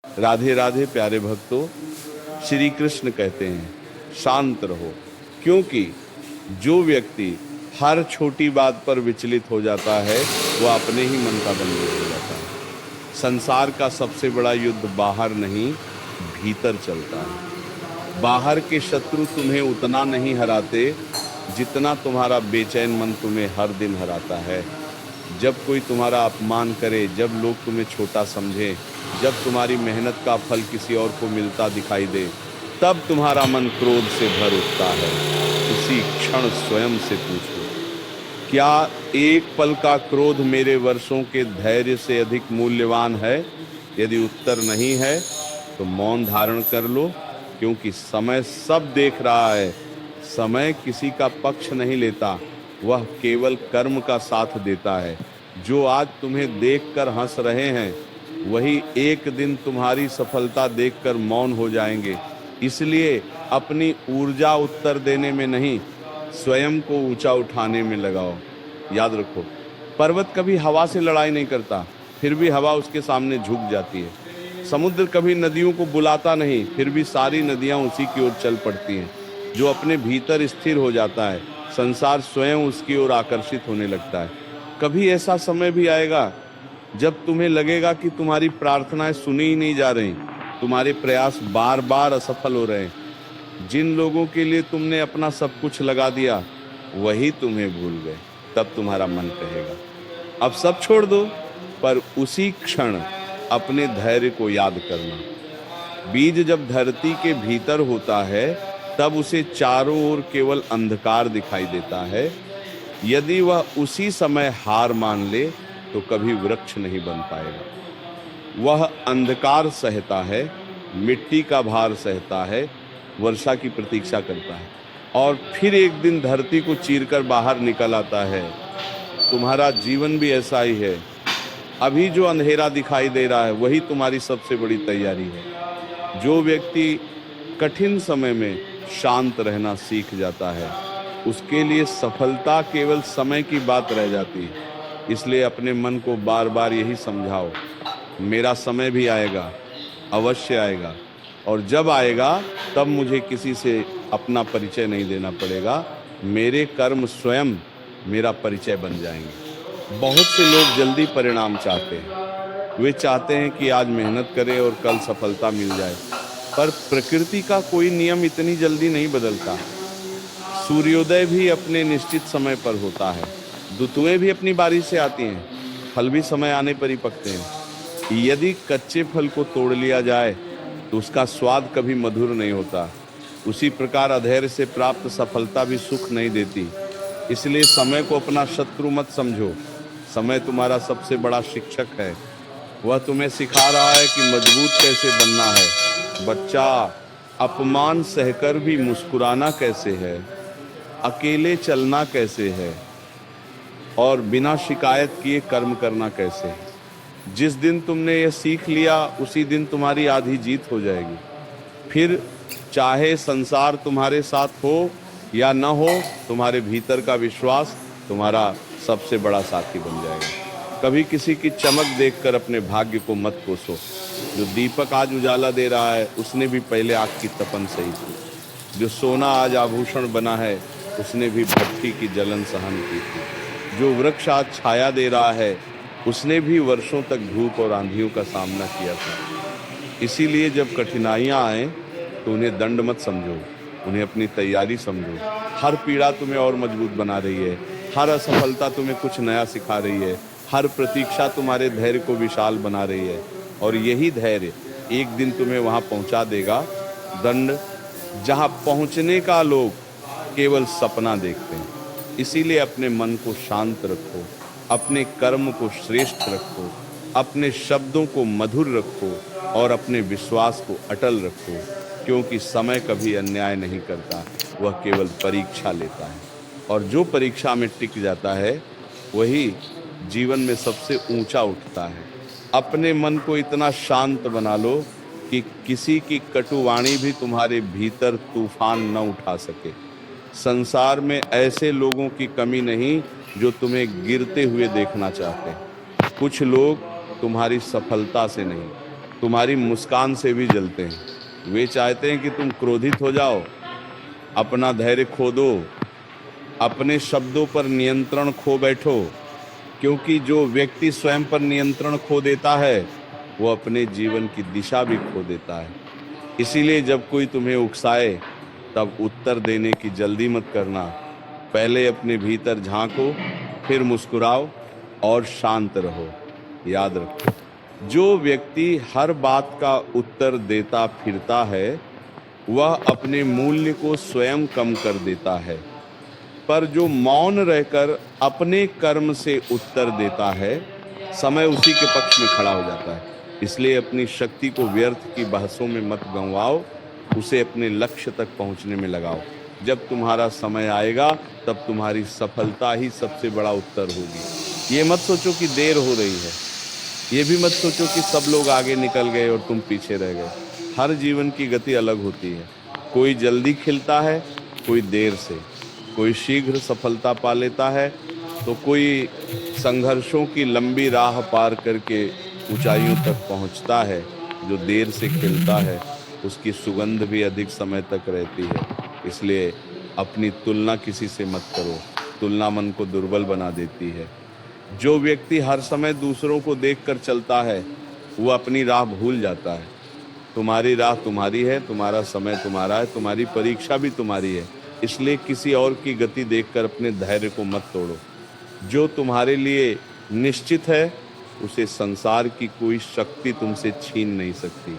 राधे राधे प्यारे भक्तों, श्री कृष्ण कहते हैं शांत रहो, क्योंकि जो व्यक्ति हर छोटी बात पर विचलित हो जाता है वह अपने ही मन का बंदी हो जाता है। संसार का सबसे बड़ा युद्ध बाहर नहीं, भीतर चलता है। बाहर के शत्रु तुम्हें उतना नहीं हराते जितना तुम्हारा बेचैन मन तुम्हें हर दिन हराता है। जब कोई तुम्हारा अपमान करे, जब लोग तुम्हें छोटा समझे, जब तुम्हारी मेहनत का फल किसी और को मिलता दिखाई दे, तब तुम्हारा मन क्रोध से भर उठता है। उसी क्षण स्वयं से पूछो, क्या एक पल का क्रोध मेरे वर्षों के धैर्य से अधिक मूल्यवान है? यदि उत्तर नहीं है तो मौन धारण कर लो, क्योंकि समय सब देख रहा है। समय किसी का पक्ष नहीं लेता, वह केवल कर्म का साथ देता है। जो आज तुम्हें देखकर हंस रहे हैं, वही एक दिन तुम्हारी सफलता देखकर मौन हो जाएंगे। इसलिए अपनी ऊर्जा उत्तर देने में नहीं, स्वयं को ऊंचा उठाने में लगाओ। याद रखो, पर्वत कभी हवा से लड़ाई नहीं करता, फिर भी हवा उसके सामने झुक जाती है। समुद्र कभी नदियों को बुलाता नहीं, फिर भी सारी नदियां उसी की ओर चल पड़ती हैं। जो अपने भीतर स्थिर हो जाता है, संसार स्वयं उसकी ओर आकर्षित होने लगता है। कभी ऐसा समय भी आएगा जब तुम्हें लगेगा कि तुम्हारी प्रार्थनाएं सुनी ही नहीं जा रही, तुम्हारे प्रयास बार बार असफल हो रहे हैं। जिन लोगों के लिए तुमने अपना सब कुछ लगा दिया, वही तुम्हें भूल गए। तब तुम्हारा मन कहेगा अब सब छोड़ दो, पर उसी क्षण अपने धैर्य को याद करना। बीज जब धरती के भीतर होता है, तब उसे चारों ओर केवल अंधकार दिखाई देता है। यदि वह उसी समय हार मान ले तो कभी वृक्ष नहीं बन पाएगा। वह अंधकार सहता है, मिट्टी का भार सहता है, वर्षा की प्रतीक्षा करता है, और फिर एक दिन धरती को चीरकर बाहर निकल आता है। तुम्हारा जीवन भी ऐसा ही है। अभी जो अंधेरा दिखाई दे रहा है, वही तुम्हारी सबसे बड़ी तैयारी है। जो व्यक्ति कठिन समय में शांत रहना सीख जाता है, उसके लिए सफलता केवल समय की बात रह जाती है। इसलिए अपने मन को बार बार यही समझाओ, मेरा समय भी आएगा, अवश्य आएगा, और जब आएगा तब मुझे किसी से अपना परिचय नहीं देना पड़ेगा। मेरे कर्म स्वयं मेरा परिचय बन जाएंगे। बहुत से लोग जल्दी परिणाम चाहते हैं। वे चाहते हैं कि आज मेहनत करें और कल सफलता मिल जाए, पर प्रकृति का कोई नियम इतनी जल्दी नहीं बदलता। सूर्योदय भी अपने निश्चित समय पर होता है, ऋतुएं भी अपनी बारी से आती हैं, फल भी समय आने पर ही पकते हैं। यदि कच्चे फल को तोड़ लिया जाए तो उसका स्वाद कभी मधुर नहीं होता। उसी प्रकार अधैर्य से प्राप्त सफलता भी सुख नहीं देती। इसलिए समय को अपना शत्रु मत समझो। समय तुम्हारा सबसे बड़ा शिक्षक है। वह तुम्हें सिखा रहा है कि मजबूत कैसे बनना है। बच्चा, अपमान सहकर भी मुस्कुराना कैसे है, अकेले चलना कैसे है, और बिना शिकायत किए कर्म करना कैसे है। जिस दिन तुमने यह सीख लिया, उसी दिन तुम्हारी आधी जीत हो जाएगी। फिर चाहे संसार तुम्हारे साथ हो या न हो, तुम्हारे भीतर का विश्वास तुम्हारा सबसे बड़ा साथी बन जाएगा। कभी किसी की चमक देखकर अपने भाग्य को मत कोसो। जो दीपक आज उजाला दे रहा है, उसने भी पहले आग की तपन सही थी। जो सोना आज आभूषण बना है, उसने भी भट्टी की जलन सहन की थी। जो वृक्ष आज छाया दे रहा है, उसने भी वर्षों तक धूप और आंधियों का सामना किया था। इसीलिए जब कठिनाइयां आए तो उन्हें दंड मत समझो, उन्हें अपनी तैयारी समझो। हर पीड़ा तुम्हें और मजबूत बना रही है, हर असफलता तुम्हें कुछ नया सिखा रही है, हर प्रतीक्षा तुम्हारे धैर्य को विशाल बना रही है, और यही धैर्य एक दिन तुम्हें वहां पहुंचा देगा, दंड जहां पहुंचने का लोग केवल सपना देखते हैं। इसीलिए अपने मन को शांत रखो, अपने कर्म को श्रेष्ठ रखो, अपने शब्दों को मधुर रखो, और अपने विश्वास को अटल रखो। क्योंकि समय कभी अन्याय नहीं करता, वह केवल परीक्षा लेता है, और जो परीक्षा में टिक जाता है वही जीवन में सबसे ऊंचा उठता है। अपने मन को इतना शांत बना लो कि किसी की कटुवाणी भी तुम्हारे भीतर तूफान न उठा सके। संसार में ऐसे लोगों की कमी नहीं जो तुम्हें गिरते हुए देखना चाहते हैं। कुछ लोग तुम्हारी सफलता से नहीं, तुम्हारी मुस्कान से भी जलते हैं। वे चाहते हैं कि तुम क्रोधित हो जाओ, अपना धैर्य खो दो, अपने शब्दों पर नियंत्रण खो बैठो, क्योंकि जो व्यक्ति स्वयं पर नियंत्रण खो देता है वो अपने जीवन की दिशा भी खो देता है। इसीलिए जब कोई तुम्हें उकसाए तब उत्तर देने की जल्दी मत करना। पहले अपने भीतर झांको, फिर मुस्कुराओ और शांत रहो। याद रखो, जो व्यक्ति हर बात का उत्तर देता फिरता है वह अपने मूल्य को स्वयं कम कर देता है, पर जो मौन रहकर अपने कर्म से उत्तर देता है समय उसी के पक्ष में खड़ा हो जाता है। इसलिए अपनी शक्ति को व्यर्थ की बहसों में मत गंवाओ, उसे अपने लक्ष्य तक पहुंचने में लगाओ। जब तुम्हारा समय आएगा तब तुम्हारी सफलता ही सबसे बड़ा उत्तर होगी। ये मत सोचो कि देर हो रही है, ये भी मत सोचो कि सब लोग आगे निकल गए और तुम पीछे रह गए। हर जीवन की गति अलग होती है, कोई जल्दी खिलता है, कोई देर से, कोई शीघ्र सफलता पा लेता है तो कोई संघर्षों की लंबी राह पार करके ऊंचाइयों तक पहुंचता है। जो देर से खिलता है उसकी सुगंध भी अधिक समय तक रहती है। इसलिए अपनी तुलना किसी से मत करो, तुलना मन को दुर्बल बना देती है। जो व्यक्ति हर समय दूसरों को देखकर चलता है वो अपनी राह भूल जाता है। तुम्हारी राह तुम्हारी है, तुम्हारा समय तुम्हारा है, तुम्हारी परीक्षा भी तुम्हारी है। इसलिए किसी और की गति देखकर अपने धैर्य को मत तोड़ो। जो तुम्हारे लिए निश्चित है उसे संसार की कोई शक्ति तुमसे छीन नहीं सकती,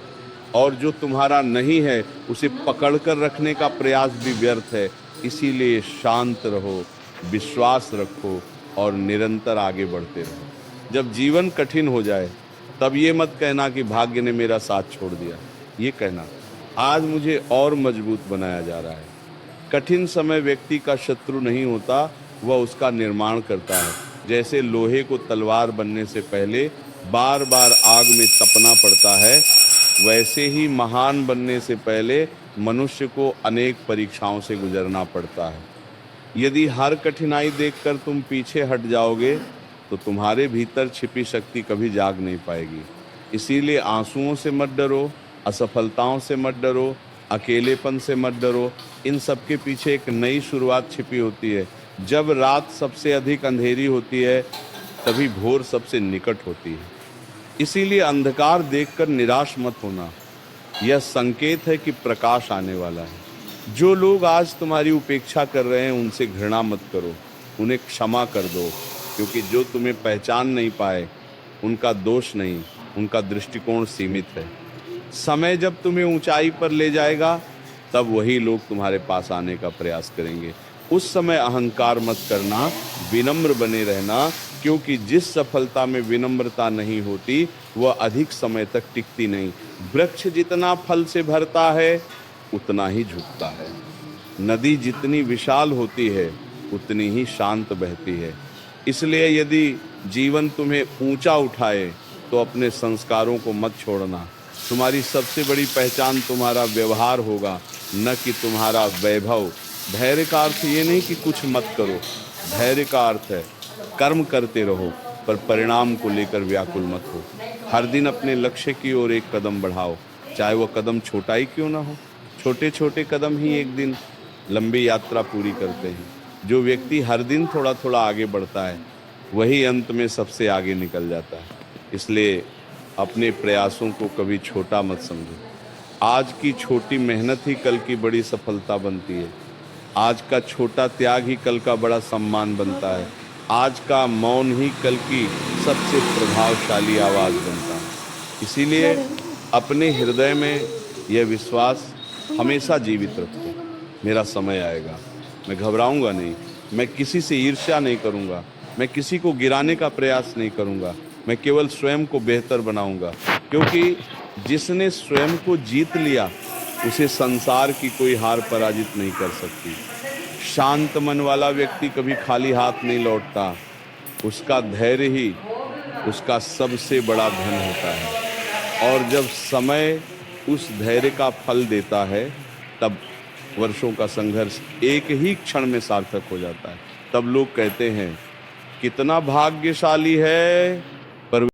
और जो तुम्हारा नहीं है उसे पकड़कर रखने का प्रयास भी व्यर्थ है। इसीलिए शांत रहो, विश्वास रखो और निरंतर आगे बढ़ते रहो। जब जीवन कठिन हो जाए तब ये मत कहना कि भाग्य ने मेरा साथ छोड़ दिया, ये कहना आज मुझे और मजबूत बनाया जा रहा है। कठिन समय व्यक्ति का शत्रु नहीं होता, वह उसका निर्माण करता है। जैसे लोहे को तलवार बनने से पहले बार बार आग में तपना पड़ता है, वैसे ही महान बनने से पहले मनुष्य को अनेक परीक्षाओं से गुजरना पड़ता है। यदि हर कठिनाई देखकर तुम पीछे हट जाओगे तो तुम्हारे भीतर छिपी शक्ति कभी जाग नहीं पाएगी। इसीलिए आंसुओं से मत डरो, असफलताओं से मत डरो, अकेलेपन से मत डरो। इन सब के पीछे एक नई शुरुआत छिपी होती है। जब रात सबसे अधिक अंधेरी होती है तभी भोर सबसे निकट होती है। इसीलिए अंधकार देखकर निराश मत होना, यह संकेत है कि प्रकाश आने वाला है। जो लोग आज तुम्हारी उपेक्षा कर रहे हैं उनसे घृणा मत करो, उन्हें क्षमा कर दो, क्योंकि जो तुम्हें पहचान नहीं पाए उनका दोष नहीं, उनका दृष्टिकोण सीमित है। समय जब तुम्हें ऊंचाई पर ले जाएगा तब वही लोग तुम्हारे पास आने का प्रयास करेंगे। उस समय अहंकार मत करना, विनम्र बने रहना, क्योंकि जिस सफलता में विनम्रता नहीं होती वह अधिक समय तक टिकती नहीं। वृक्ष जितना फल से भरता है उतना ही झुकता है। नदी जितनी विशाल होती है उतनी ही शांत बहती है। इसलिए यदि जीवन तुम्हें ऊंचा उठाए तो अपने संस्कारों को मत छोड़ना। तुम्हारी सबसे बड़ी पहचान तुम्हारा व्यवहार होगा, न कि तुम्हारा वैभव। धैर्य का अर्थ ये नहीं कि कुछ मत करो, धैर्य का अर्थ है कर्म करते रहो पर परिणाम को लेकर व्याकुल मत हो। हर दिन अपने लक्ष्य की ओर एक कदम बढ़ाओ, चाहे वो कदम छोटा ही क्यों ना हो। छोटे छोटे कदम ही एक दिन लंबी यात्रा पूरी करते हैं। जो व्यक्ति हर दिन थोड़ा थोड़ा आगे बढ़ता है वही अंत में सबसे आगे निकल जाता है। इसलिए अपने प्रयासों को कभी छोटा मत समझो। आज की छोटी मेहनत ही कल की बड़ी सफलता बनती है। आज का छोटा त्याग ही कल का बड़ा सम्मान बनता है। आज का मौन ही कल की सबसे प्रभावशाली आवाज़ बनता है। इसीलिए अपने हृदय में यह विश्वास हमेशा जीवित रखो, मेरा समय आएगा, मैं घबराऊंगा नहीं, मैं किसी से ईर्ष्या नहीं करूंगा, मैं किसी को गिराने का प्रयास नहीं करूंगा, मैं केवल स्वयं को बेहतर बनाऊंगा। क्योंकि जिसने स्वयं को जीत लिया उसे संसार की कोई हार पराजित नहीं कर सकती। शांत मन वाला व्यक्ति कभी खाली हाथ नहीं लौटता, उसका धैर्य ही उसका सबसे बड़ा धन होता है। और जब समय उस धैर्य का फल देता है तब वर्षों का संघर्ष एक ही क्षण में सार्थक हो जाता है। तब लोग कहते हैं कितना भाग्यशाली है